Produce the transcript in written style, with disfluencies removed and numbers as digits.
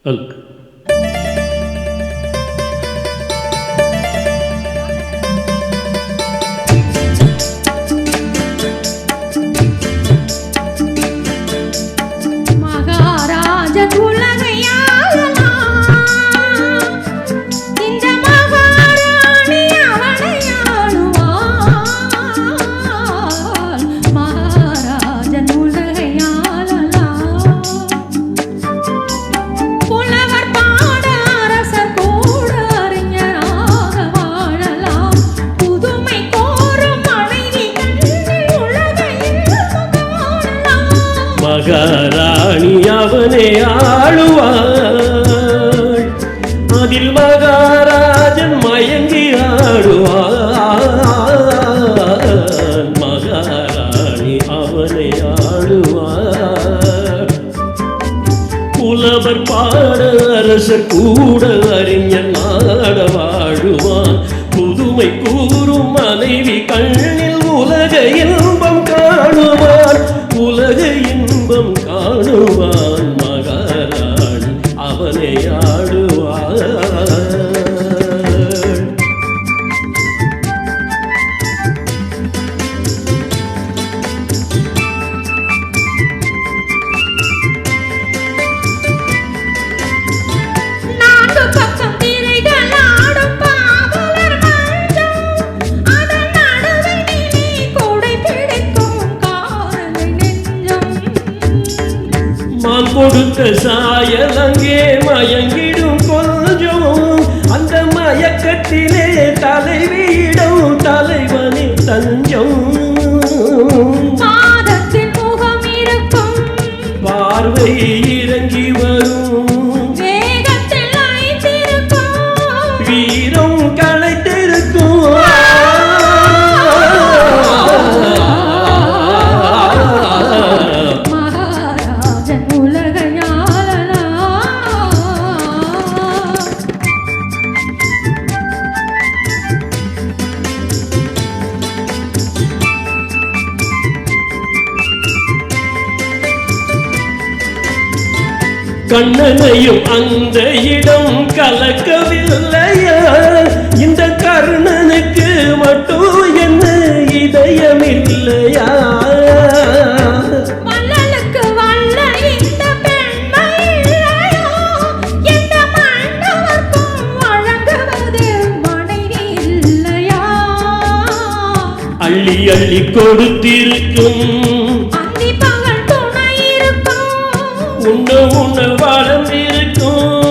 அல்கு மகாராணி அவனே ஆளுவாள், அதில் மகாராஜன் மயங்கி ஆடுவான். மகாராணி அவனே ஆளுவாள், புலவர் பாட அரசர் கூட அறிஞர் நாட வாழுவான். புதுமை கூறும் மனைவி கண்ணில் உலக இன்பம் காணுவான், உலக இன்பம் காணுவான். மகாராணி அவனை ஆடுவான். மான் கொடுத்த சாயல் அங்கே மயங்கிடும் கொஞ்சம், அந்த மயக்கத்திலே தலைவியிடம் தலைவனே தஞ்சம். பாதத்தின் முகம் இருக்கும், பார்வை இறங்கி வரும், வேகத்தில் ஐந்திருக்கும், வீரம் களைத்திருக்கும். கண்ணனையும் அந்த இடம் கலக்கவில்லையா? இந்த கர்ணனுக்கு மட்டும் என்ன இதயம் இல்லையா? வள்ளலுக்கு வள்ள இந்த பெண்மை இல்லையா? எந்த மன்னவர்க்கும் வழங்குவது மனைவி இல்லையா? அள்ளி அள்ளி கொடுத்திருக்கும், அந்தி பகல் துணை இருக்கும், உண்ண உண்ண வளம் இருக்கும்.